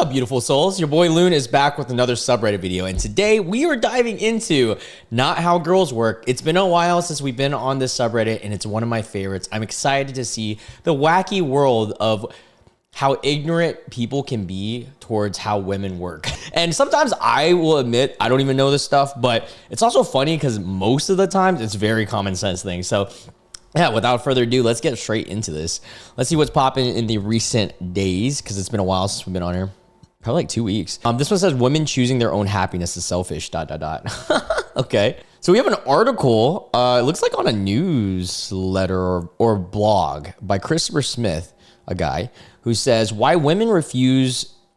up, beautiful souls? Your boy Loon is back with another subreddit video, and today we are diving into Not How Girls Work. It's been a while since we've been on this subreddit, and it's one of my favorites. I'm excited to see the wacky world of how ignorant people can be towards how women work. And sometimes I will admit I don't even know this stuff, but it's also funny because most of the times it's very common sense things. So yeah, without further ado, let's get straight into this. Let's see what's popping in the recent days, because it's been a while since we've been on here. Probably like 2 weeks. This one says, women choosing their own happiness is selfish, ... Okay. So we have an article, it looks like on a newsletter or blog by Christopher Smith, a guy, who says, why women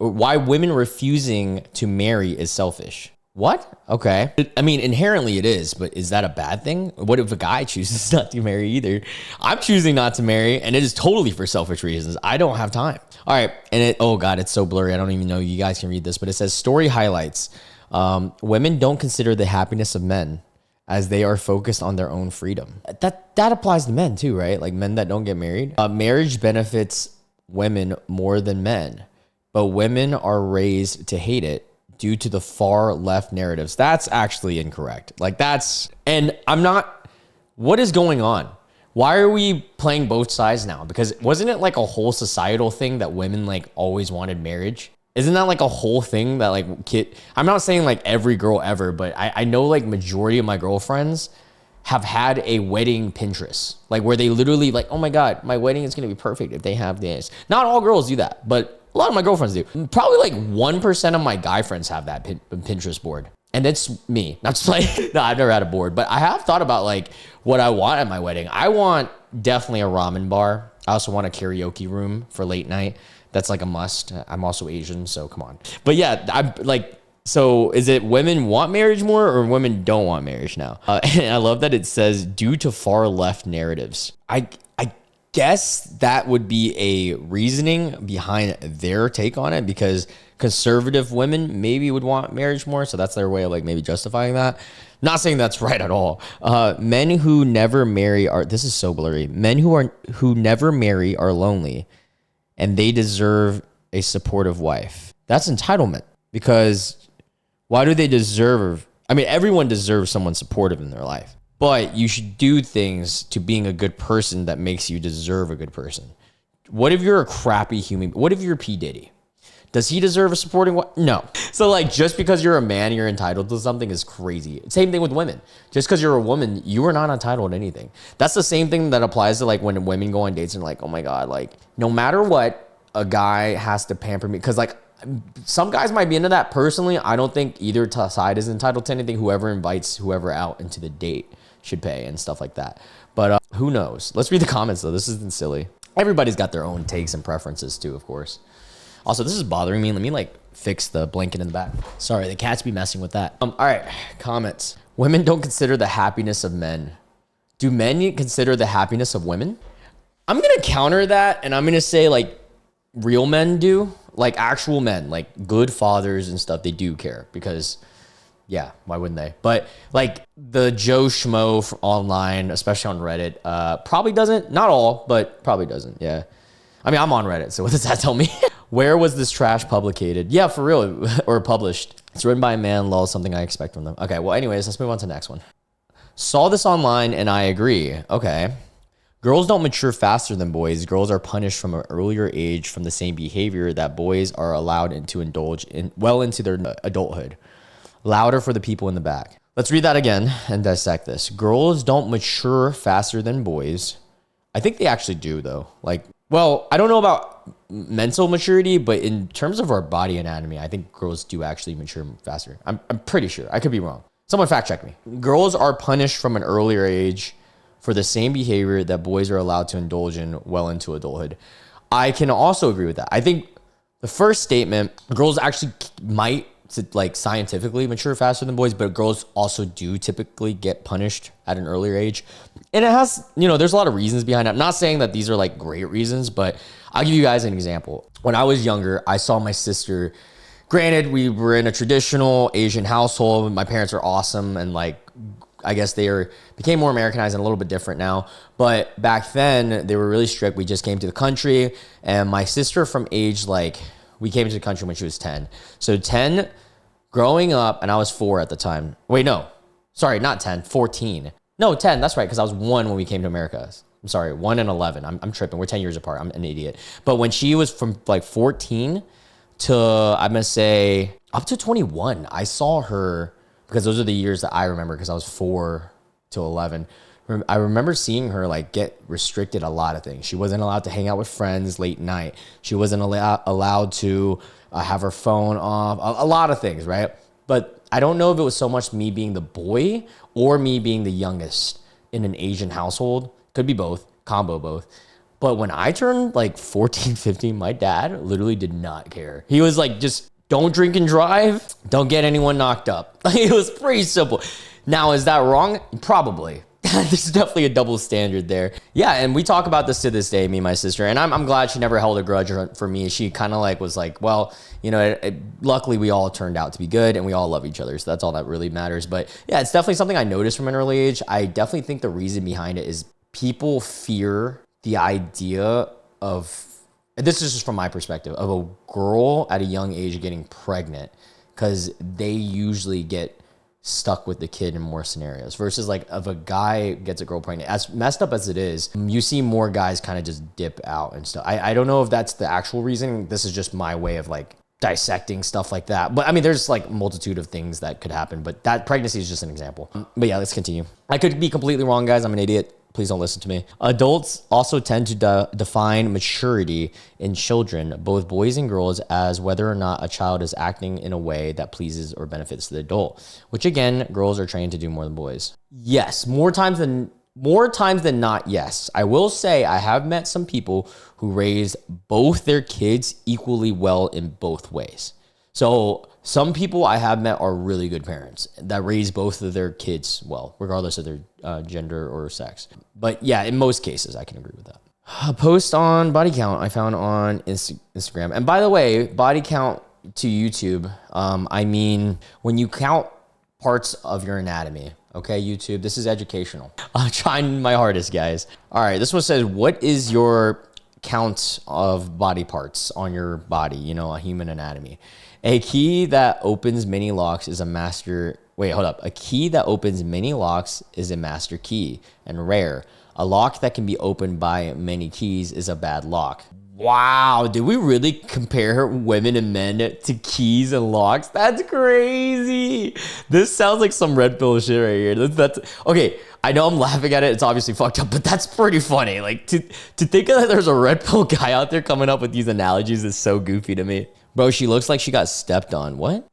refusing to marry is selfish. What? Okay. I mean, inherently it is, but is that a bad thing? What if a guy chooses not to marry either? I'm choosing not to marry, and it is totally for selfish reasons. I don't have time. All right. And oh God, it's so blurry. I don't even know you guys can read this, but it says story highlights. Women don't consider the happiness of men as they are focused on their own freedom. That applies to men too, right? Like men that don't get married. Marriage benefits women more than men, but women are raised to hate it due to the far left narratives. That's actually incorrect. And I'm not, what is going on? Why are we playing both sides now? Because wasn't it like a whole societal thing that women like always wanted marriage? Isn't that like a whole thing that like I'm not saying like every girl ever, but I know like majority of my girlfriends have had a wedding Pinterest, like where they literally like, oh my God, my wedding is going to be perfect if they have this. Not all girls do that, but a lot of my girlfriends do. Probably like 1% of my guy friends have that Pinterest board. And that's me. Not just like, no, I've never had a board, but I have thought about like what I want at my wedding. I want definitely a ramen bar. I also want a karaoke room for late night. That's like a must. I'm also Asian, so come on. But yeah, I'm like, so is it women want marriage more or women don't want marriage now? And I love that it says due to far left narratives. I guess that would be a reasoning behind their take on it, because conservative women maybe would want marriage more. So that's their way of like maybe justifying that. Not saying that's right at all. Men who never marry are, this is so blurry. Men who never marry are lonely and they deserve a supportive wife. That's entitlement, because why do they deserve? I mean, everyone deserves someone supportive in their life. But you should do things to being a good person that makes you deserve a good person. What if you're a crappy human? What if you're P. Diddy? Does he deserve a supporting wife? No. So like just because you're a man, you're entitled to something is crazy. Same thing with women. Just because you're a woman, you are not entitled to anything. That's the same thing that applies to like when women go on dates and like, oh my God, like no matter what, a guy has to pamper me. Because like some guys might be into that. Personally, I don't think either side is entitled to anything. Whoever invites whoever out into the date should pay and stuff like that. But who knows? Let's read the comments though. This isn't silly. Everybody's got their own takes and preferences too, of course. Also, this is bothering me. Let me like fix the blanket in the back. Sorry, the cats be messing with that. All right, comments. Women don't consider the happiness of men. Do men consider the happiness of women? I'm gonna counter that, and I'm gonna say like real men do. Like actual men, like good fathers and stuff, they do care, because yeah, why wouldn't they? But like the Joe Schmo online, especially on Reddit, probably doesn't. Not all, but probably doesn't. Yeah. I mean, I'm on Reddit, so what does that tell me? Where was this trash publicated? Yeah, for real, or published. It's written by a man, lol, something I expect from them. Okay, well, anyways, let's move on to the next one. Saw this online and I agree. Okay. Girls don't mature faster than boys. Girls are punished from an earlier age from the same behavior that boys are allowed to indulge in well into their adulthood. Louder for the people in the back. Let's read that again and dissect this. Girls don't mature faster than boys. I think they actually do though. Like, well, I don't know about mental maturity, but in terms of our body anatomy, I think girls do actually mature faster. I'm pretty sure. I could be wrong. Someone fact check me. Girls are punished from an earlier age for the same behavior that boys are allowed to indulge in well into adulthood. I can also agree with that. I think the first statement, girls actually might like scientifically mature faster than boys, but girls also do typically get punished at an earlier age. And it has, there's a lot of reasons behind it. I'm not saying that these are like great reasons, but I'll give you guys an example. When I was younger, I saw my sister, granted, we were in a traditional Asian household. My parents are awesome. And like, I guess became more Americanized and a little bit different now. But back then they were really strict. We just came to the country, and my sister from age like, We came to the country when she was 10. So 10 growing up, and I was 4 at the time. Wait, no. Sorry, not 10, 14. No, 10, that's right, because I was 1 when we came to America. I'm sorry, 1 and 11. I'm tripping. We're 10 years apart. I'm an idiot. But when she was from like 14 to, I'm going to say, up to 21, I saw her, because those are the years that I remember, because I was 4 to 11. I remember seeing her like get restricted a lot of things. She wasn't allowed to hang out with friends late night. She wasn't allowed to have her phone off, a lot of things, right? But I don't know if it was so much me being the boy or me being the youngest in an Asian household. Could be both, combo both. But when I turned like 14, 15, my dad literally did not care. He was like, just don't drink and drive. Don't get anyone knocked up. It was pretty simple. Now, is that wrong? Probably. There's definitely a double standard there. Yeah, and we talk about this to this day, me and my sister, and I'm glad she never held a grudge for me. She kind of like was like, well, you know, luckily we all turned out to be good and we all love each other. So that's all that really matters. But yeah, it's definitely something I noticed from an early age. I definitely think the reason behind it is people fear the idea of, and this is just from my perspective, of a girl at a young age getting pregnant, because they usually get stuck with the kid in more scenarios versus like if a guy gets a girl pregnant, as messed up as it is, you see more guys kind of just dip out and stuff. I don't know if that's the actual reason. This is just my way of like dissecting stuff like that. But I mean, there's like a multitude of things that could happen, but that pregnancy is just an example. But yeah, let's continue. I could be completely wrong, guys. I'm an idiot. Please don't listen to me. Adults also tend to define maturity in children, both boys and girls, as whether or not a child is acting in a way that pleases or benefits the adult, which again, girls are trained to do more than boys. Yes, more times than not, yes. I will say I have met some people who raise both their kids equally well in both ways. So some people I have met are really good parents that raise both of their kids well, regardless of their gender or sex. But yeah, in most cases, I can agree with that. A post on body count I found on Instagram. And by the way, body count to YouTube, I mean, when you count parts of your anatomy, okay, YouTube, this is educational. I'm trying my hardest, guys. All right, this one says, what is your count of body parts on your body, you know, a human anatomy? A key that opens many locks is a master. Wait, hold up. A key that opens many locks is a master key and rare. A lock that can be opened by many keys is a bad lock. Wow, did we really compare women and men to keys and locks? That's crazy. This sounds like some red pill shit right here. That's okay. I know I'm laughing at it. It's obviously fucked up, but that's pretty funny. Like to think that there's a red pill guy out there coming up with these analogies is so goofy to me. Bro, she looks like she got stepped on. What?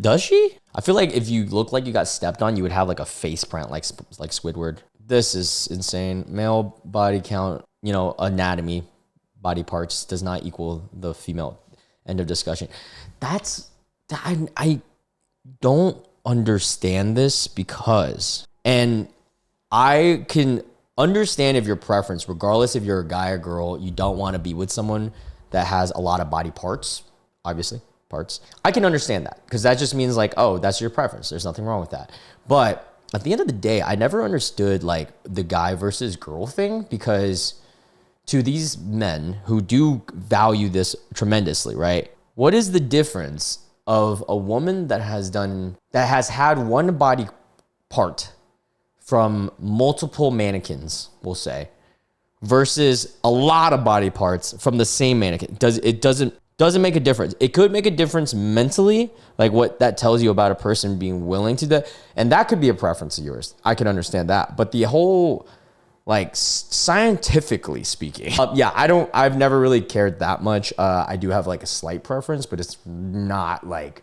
Does she? I feel like if you look like you got stepped on, you would have like a face print like Squidward. This is insane. Male body count, you know, anatomy, body parts does not equal the female. End of discussion. I don't understand this because, and I can understand if your preference, regardless if you're a guy or girl, you don't want to be with someone that has a lot of body parts, obviously, parts. I can understand that because that just means like, oh, that's your preference. There's nothing wrong with that. But at the end of the day, I never understood like the guy versus girl thing, because to these men who do value this tremendously, right? What is the difference of a woman that has had one body part from multiple mannequins, we'll say, versus a lot of body parts from the same mannequin? It doesn't make a difference. It could make a difference mentally, like what that tells you about a person being willing to do, and that could be a preference of yours. I can understand that, but the whole, like, scientifically speaking, I've never really cared that much. I do have like a slight preference, but it's not like,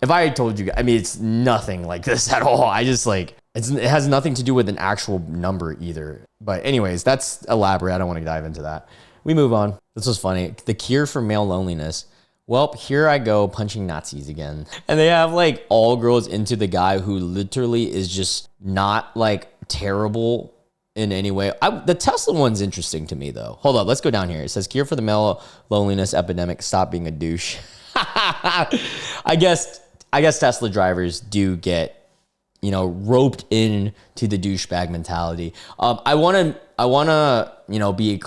if I told you, I mean, it's nothing like this at all. I just like, it has nothing to do with an actual number either. But anyways, that's elaborate. I don't want to dive into that. We move on. This was funny. The cure for male loneliness. Well, here I go punching Nazis again. And they have like all girls into the guy who literally is just not like terrible in any way. The Tesla one's interesting to me though. Hold up, let's go down here. It says cure for the male loneliness epidemic. Stop being a douche. I guess Tesla drivers do get, you know, roped in to the douchebag mentality. I want to, you know, be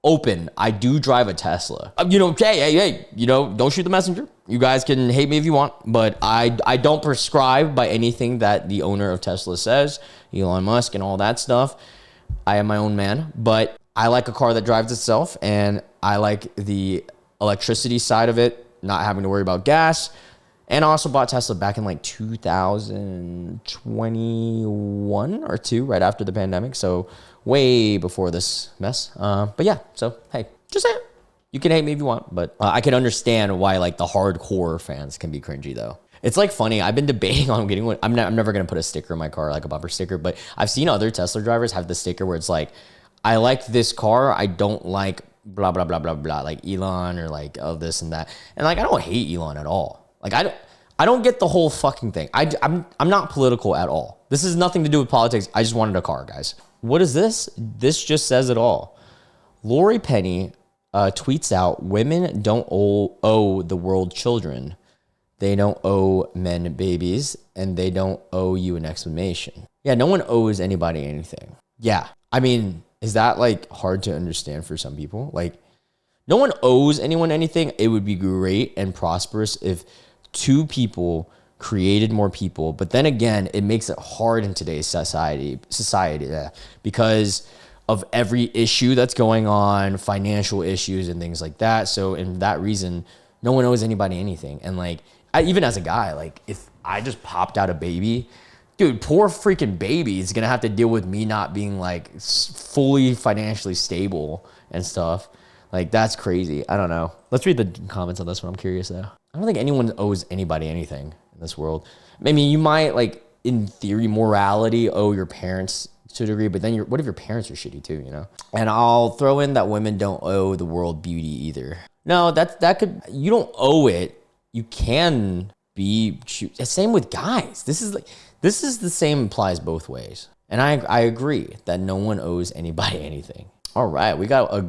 open. I do drive a Tesla. Hey, don't shoot the messenger. You guys can hate me if you want, but I don't prescribe by anything that the owner of Tesla says, Elon Musk and all that stuff. I am my own man, but I like a car that drives itself, and I like the electricity side of it, not having to worry about gas. And I also bought Tesla back in like 2021 or 2, right after the pandemic. So way before this mess. But yeah, so hey, just say it. You can hate me if you want, but I can understand why like the hardcore fans can be cringy though. It's like funny. I've been debating on getting one. I'm never going to put a sticker in my car, like a bumper sticker, but I've seen other Tesla drivers have the sticker where it's like, I like this car. I don't like blah, blah, blah, blah, blah, like Elon or like this and that. And like, I don't hate Elon at all. Like I don't get the whole fucking thing. I'm not political at all. This has nothing to do with politics. I just wanted a car, guys. What is this? This just says it all. Lori Penny tweets out, women don't owe the world children. They don't owe men babies, and they don't owe you an explanation. Yeah, no one owes anybody anything. Yeah, I mean, is that like hard to understand for some people? Like, no one owes anyone anything. It would be great and prosperous if 2 people created more people. But then again, it makes it hard in today's society, because of every issue that's going on, financial issues and things like that. So in that reason, no one owes anybody anything. And like, even as a guy, like if I just popped out a baby, dude, poor freaking baby is going to have to deal with me not being like fully financially stable and stuff. Like that's crazy. I don't know. Let's read the comments on this one. I'm curious though. I don't think anyone owes anybody anything in this world. I mean, you might like in theory, morality owe your parents to a degree, but then what if your parents are shitty too, you know? And I'll throw in that women don't owe the world beauty either. No, you don't owe it. You can be, same with guys. This is the same, applies both ways. And I agree that no one owes anybody anything. All right, we got a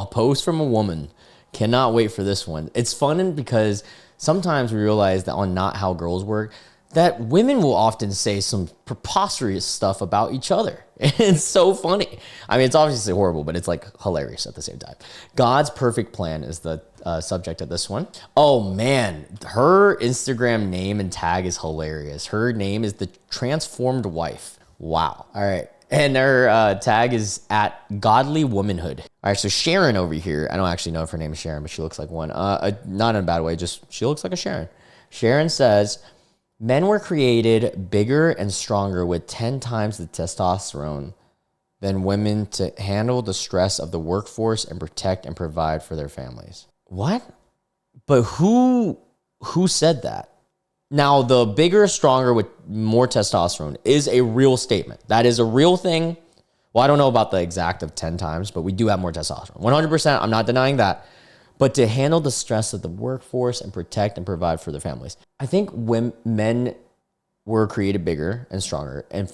post from a woman. Cannot wait for this one. It's fun because sometimes we realize that on Not How Girls Work, that women will often say some preposterous stuff about each other. It's so funny. I mean, it's obviously horrible, but it's like hilarious at the same time. God's perfect plan is the subject of this one. Oh man, her Instagram name and tag is hilarious. Her name is the Transformed Wife. Wow. All right. And her tag is at Godly Womanhood. All right, so Sharon over here, I don't actually know if her name is Sharon, but she looks like one. Not in a bad way, just she looks like a Sharon. Sharon says, men were created bigger and stronger with 10 times the testosterone than women to handle the stress of the workforce and protect and provide for their families. What? But who said that? Now, the bigger, stronger with more testosterone is a real statement. That is a real thing. Well, I don't know about the exact of 10 times, but we do have more testosterone. 100%, I'm not denying that. But to handle the stress of the workforce and protect and provide for their families. I think men were created bigger and stronger, and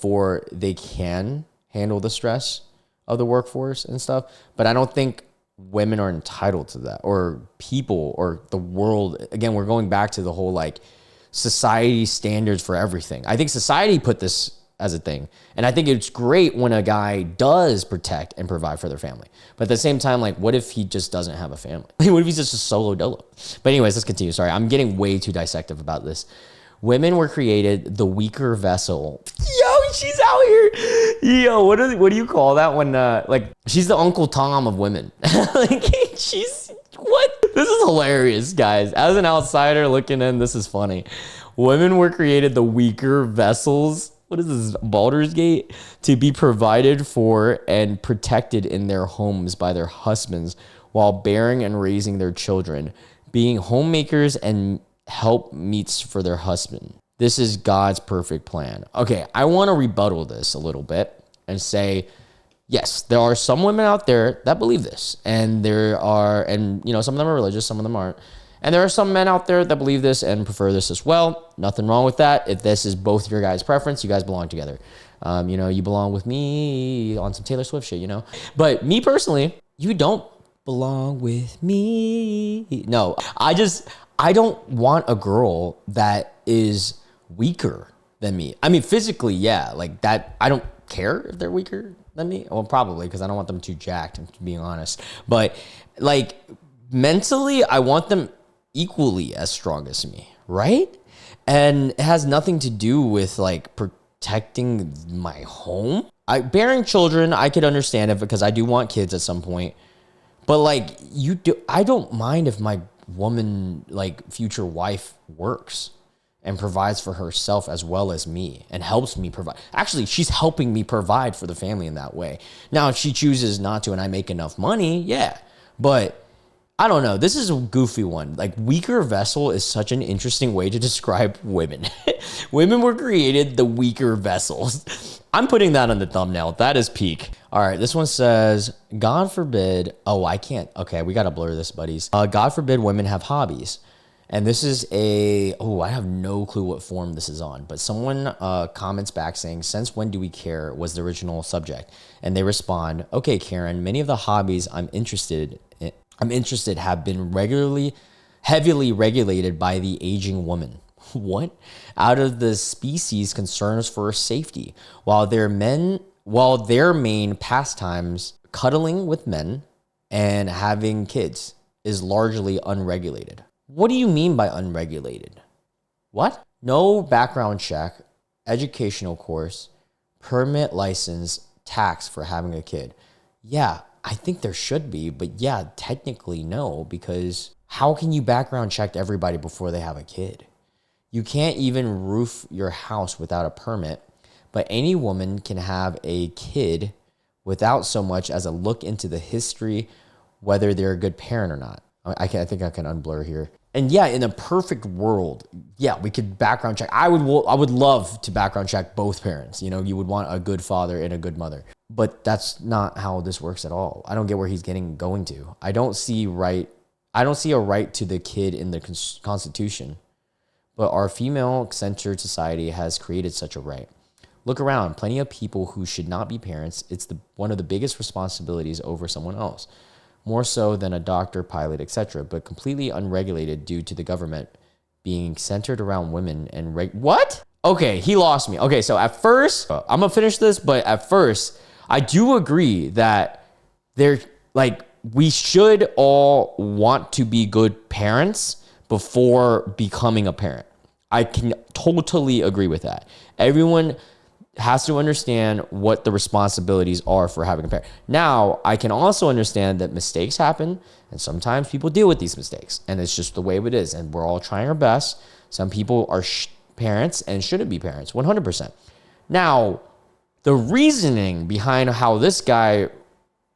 they can handle the stress of the workforce and stuff. But I don't think women are entitled to that, or people, or the world. Again, we're going back to the whole like society standards for everything. I think society put this as a thing. And I think it's great when a guy does protect and provide for their family. But at the same time, like, what if he just does't have a family? What if he's just a solo dolo? But anyways, let's continue. Sorry, I'm getting way too dissective about this. Women were created the weaker vessel. Yo, she's out here. Yo, what do you call that when, like, she's the Uncle Tom of women. Like, what? This is hilarious, guys. As an outsider looking in, this is funny. Women were created the weaker vessels. What is this, Baldur's Gate? To be provided for and protected in their homes by their husbands while bearing and raising their children, being homemakers and helpmeets for their husband. This is God's perfect plan. Okay, I want to rebuttal this a little bit and say, yes, there are some women out there that believe this, and some of them are religious, some of them aren't. And there are some men out there that believe this and prefer this as well. Nothing wrong with that. If this is both your guys' preference, you guys belong together. You belong with me on some Taylor Swift shit, But me personally, you don't belong with me. No, I don't want a girl that is weaker than me. I mean, physically, yeah, like that. I don't care if they're weaker. Well, probably because I don't want them too jacked, to be honest. But like mentally, I want them equally as strong as me, right? And it has nothing to do with like protecting my home. Bearing children, I could understand it because I do want kids at some point. But like I don't mind if my woman, like future wife, works and provides for herself as well as me and helps me provide. Actually, she's helping me provide for the family in that way. Now, if she chooses not to and I make enough money, yeah. But I don't know. This is a goofy one. Like weaker vessel is such an interesting way to describe women. Women were created the weaker vessels. I'm putting that on the thumbnail. That is peak. All right. This one says, God forbid. Oh, I can't. Okay. We got to blur this, buddies. God forbid women have hobbies. And this is I have no clue what form this is on, but someone comments back saying, since when do we care was the original subject. And they respond, okay, Karen, many of the hobbies I'm interested have been heavily regulated by the aging woman. What? Out of the species concerns for safety, while their main pastimes, cuddling with men and having kids, is largely unregulated. What do you mean by unregulated? What? No background check, educational course, permit, license, tax for having a kid. Yeah, I think there should be, but yeah, technically no, because how can you background check everybody before they have a kid? You can't even roof your house without a permit, but any woman can have a kid without so much as a look into the history, whether they're a good parent or not. I think I can unblur here. And yeah, in a perfect world, yeah, we could background check. I would love to background check both parents. You know, you would want a good father and a good mother. But that's not how this works at all. I don't get where he's going to. I don't see a right to the kid in the Constitution. But our female-centered society has created such a right. Look around, plenty of people who should not be parents. It's one of the biggest responsibilities over someone else. More so than a doctor, pilot, etc., but completely unregulated due to the government being centered around women and what? Okay, he lost me. Okay, so at first, I'm gonna finish this, but at first, I do agree that we should all want to be good parents before becoming a parent. I can totally agree with that. Everyone has to understand what the responsibilities are for having a parent. Now, I can also understand that mistakes happen, and sometimes people deal with these mistakes, and it's just the way it is, and we're all trying our best. Some people are parents and shouldn't be parents, 100%. Now, the reasoning behind how this guy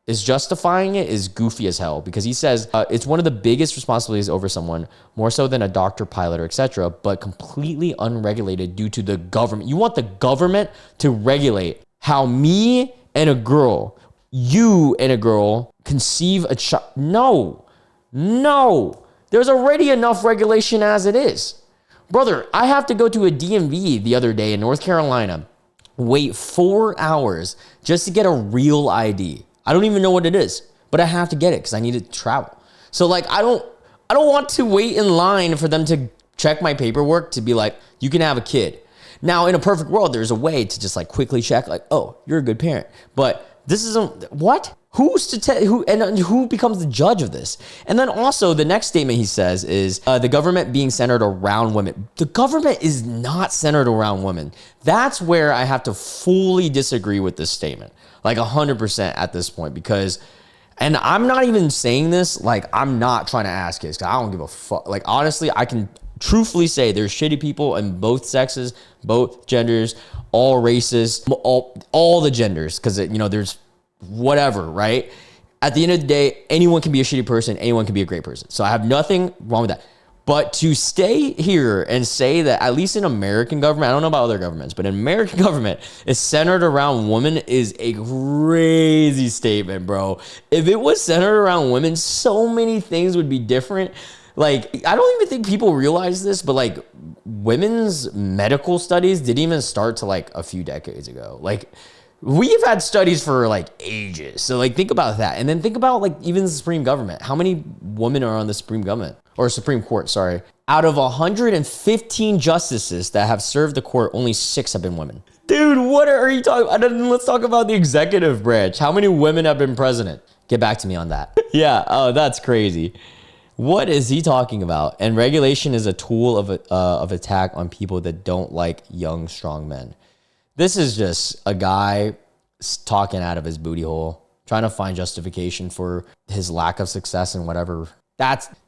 is justifying it is goofy as hell, because he says it's one of the biggest responsibilities over someone, more so than a doctor, pilot, or etc., but completely unregulated due to the government. You want the government to regulate how me and a girl, you and a girl conceive a child. No. There's already enough regulation as it is. Brother, I have to go to a DMV the other day in North Carolina, wait 4 hours just to get a real ID. I don't even know what it is, but I have to get it because I need to travel. So like, I don't want to wait in line for them to check my paperwork to be like, you can have a kid. Now, in a perfect world, there's a way to just like quickly check, like, oh, you're a good parent. But this isn't what? Who's to tell who becomes the judge of this? And then also the next statement he says is the government being centered around women. The government is not centered around women. That's where I have to fully disagree with this statement. Like 100% at this point, because, and I'm not even saying this, like, I'm not trying to ask kids, because I don't give a fuck. Like, honestly, I can truthfully say there's shitty people in both sexes, both genders, all races, all the genders, because, you know, there's whatever, right? At the end of the day, anyone can be a shitty person, anyone can be a great person. So I have nothing wrong with that. But to stay here and say that, at least in American government, I don't know about other governments, but in American government, it's centered around women is a crazy statement, bro. If it was centered around women, so many things would be different. Like, I don't even think people realize this, but like women's medical studies didn't even start to like a few decades ago. Like, we've had studies for like ages. So like, think about that. And then think about like even the Supreme Government. How many women are on the Supreme Government? Or Supreme Court, sorry. Out of 115 justices that have served the court, only 6 have been women. Dude, Dude, what are you talking about? Let's talk about the executive branch. How many women have been president? Get back to me on that. Yeah. Oh, that's crazy. What is he talking about? And regulation is a tool of attack on people that don't like young, strong men. This is just a guy talking out of his booty hole, trying to find justification for his lack of success and whatever.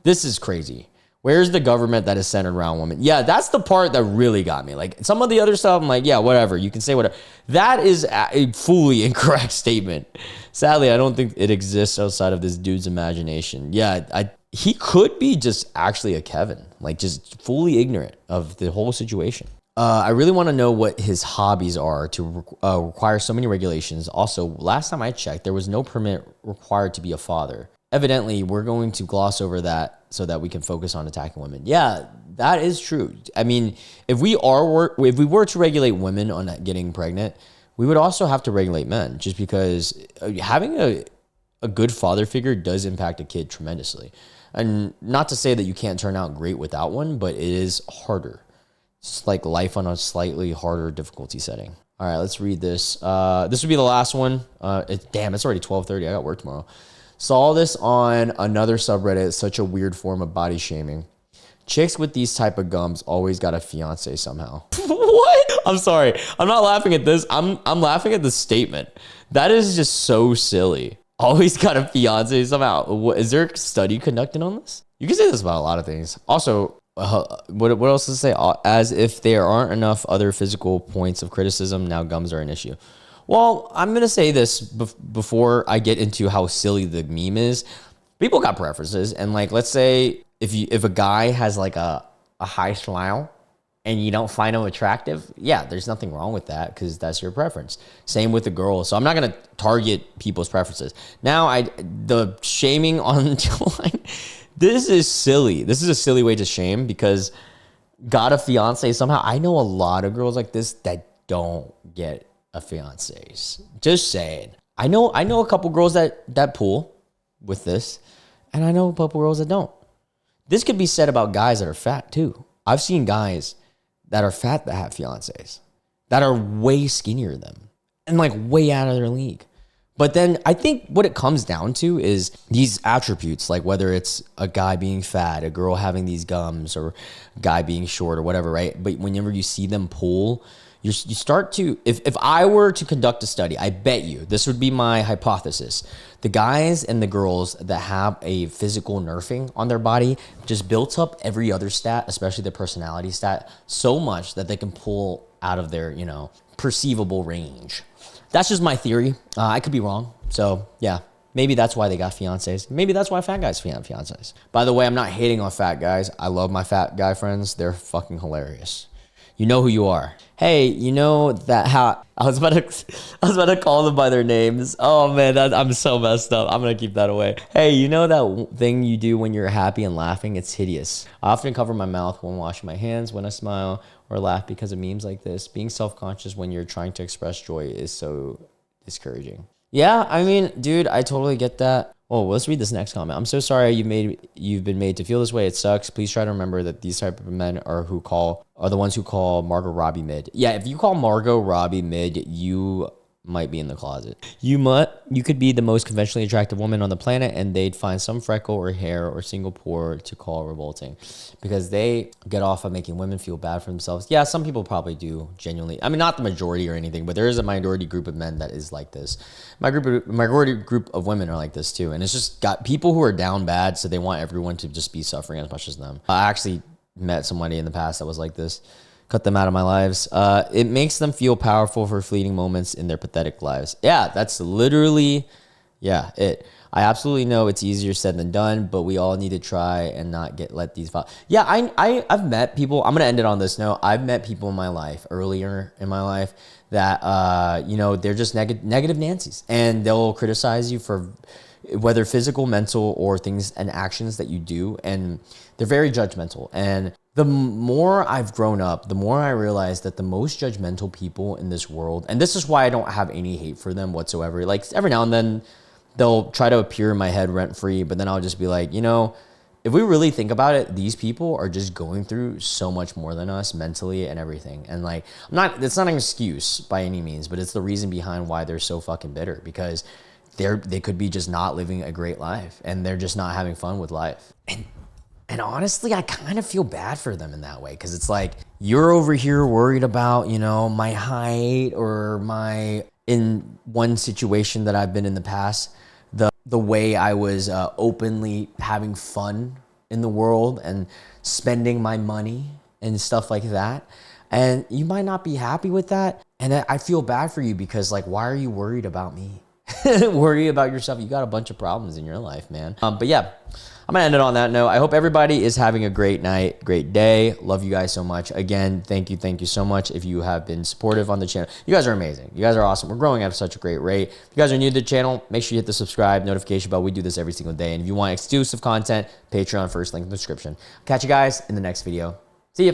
This is crazy. Where's the government that is centered around women? Yeah, that's the part that really got me. Like some of the other stuff, I'm like, yeah, whatever. You can say whatever. That is a fully incorrect statement. Sadly, I don't think it exists outside of this dude's imagination. Yeah, he could be just actually a Kevin, like just fully ignorant of the whole situation. I really want to know what his hobbies are to require so many regulations. Also, last time I checked, there was no permit required to be a father. Evidently, we're going to gloss over that so that we can focus on attacking women. Yeah, that is true. I mean, if we were to regulate women on getting pregnant, we would also have to regulate men, just because having a good father figure does impact a kid tremendously. And not to say that you can't turn out great without one, but it is harder. It's like life on a slightly harder difficulty setting. All right, let's read this. This would be the last one. Damn, it's already 12:30. I got work tomorrow. Saw this on another subreddit. It's such a weird form of body shaming. Chicks with these type of gums always got a fiance somehow. What? I'm sorry. I'm not laughing at this. I'm laughing at the statement. That is just so silly. Always got a fiance somehow. Is there a study conducted on this? You can say this about a lot of things. Also, what else does it say? As if there aren't enough other physical points of criticism, now gums are an issue. Well, I'm going to say this before I get into how silly the meme is. People got preferences. And like, let's say if a guy has like a high smile and you don't find him attractive, yeah, there's nothing wrong with that because that's your preference. Same with the girl. So I'm not going to target people's preferences. Now, the shaming on this is silly. This is a silly way to shame because got a fiance somehow. I know a lot of girls like this that don't get a fiancés. Just saying. I know a couple girls that pull with this, and I know a couple girls that don't. This could be said about guys that are fat too. I've seen guys that are fat that have fiancés that are way skinnier than them and like way out of their league. But then I think what it comes down to is these attributes, like whether it's a guy being fat, a girl having these gums, or a guy being short or whatever, right? But whenever you see them pull, you start to, if I were to conduct a study, I bet you, this would be my hypothesis, the guys and the girls that have a physical nerfing on their body just built up every other stat, especially their personality stat, so much that they can pull out of their, perceivable range. That's just my theory. I could be wrong. So yeah, maybe that's why they got fiancés. Maybe that's why fat guys have fiancés. By the way, I'm not hating on fat guys. I love my fat guy friends. They're fucking hilarious. You know who you are. Hey, you know that how I was about to call them by their names. Oh man, I'm so messed up. I'm gonna keep that away. Hey, you know that thing you do when you're happy and laughing? It's hideous. I often cover my mouth when washing my hands, when I smile or laugh because of memes like this. Being self-conscious when you're trying to express joy is so discouraging. Yeah, I mean, dude, I totally get that. Oh, well, let's read this next comment. I'm so sorry you've been made to feel this way. It sucks. Please try to remember that these type of men are the ones who call Margot Robbie mid. Yeah, if you call Margot Robbie mid, you might be in the closet. You could be the most conventionally attractive woman on the planet and they'd find some freckle or hair or single pore to call revolting because they get off of making women feel bad for themselves. Yeah, some people probably do genuinely. I mean, not the majority or anything, but there is a minority group of men that is like this. Minority group of women are like this too. And it's just got people who are down bad. So they want everyone to just be suffering as much as them. I actually met somebody in the past that was like this. Cut them out of my lives. It makes them feel powerful for fleeting moments in their pathetic lives. Yeah, that's literally, it. I absolutely know it's easier said than done, but we all need to try and not let these. Yeah, I've met people. I'm gonna end it on this note. I've met people in my life earlier in my life that they're just negative Nancy's, and they'll criticize you for whether physical, mental, or things and actions that you do, and they're very judgmental. And the more I've grown up, the more I realize that the most judgmental people in this world, and this is why I don't have any hate for them whatsoever. Like every now and then they'll try to appear in my head rent-free, but then I'll just be like, if we really think about it, these people are just going through so much more than us mentally and everything. And like, it's not an excuse by any means, but it's the reason behind why they're so fucking bitter, because they could be just not living a great life and they're just not having fun with life. And honestly, I kind of feel bad for them in that way, because it's like, you're over here worried about, you know, my height or in one situation that I've been in the past, the way I was openly having fun in the world and spending my money and stuff like that. And you might not be happy with that. And I feel bad for you, because like, why are you worried about me? Worry about yourself. You got a bunch of problems in your life, man. But yeah, I'm gonna end it on that note. I hope everybody is having a great night, great day. Love you guys so much. Again, thank you so much if you have been supportive on the channel. You guys are amazing. You guys are awesome. We're growing at such a great rate. If you guys are new to the channel, make sure you hit the subscribe, notification bell. We do this every single day. And if you want exclusive content, Patreon, first link in the description. Catch you guys in the next video. See ya.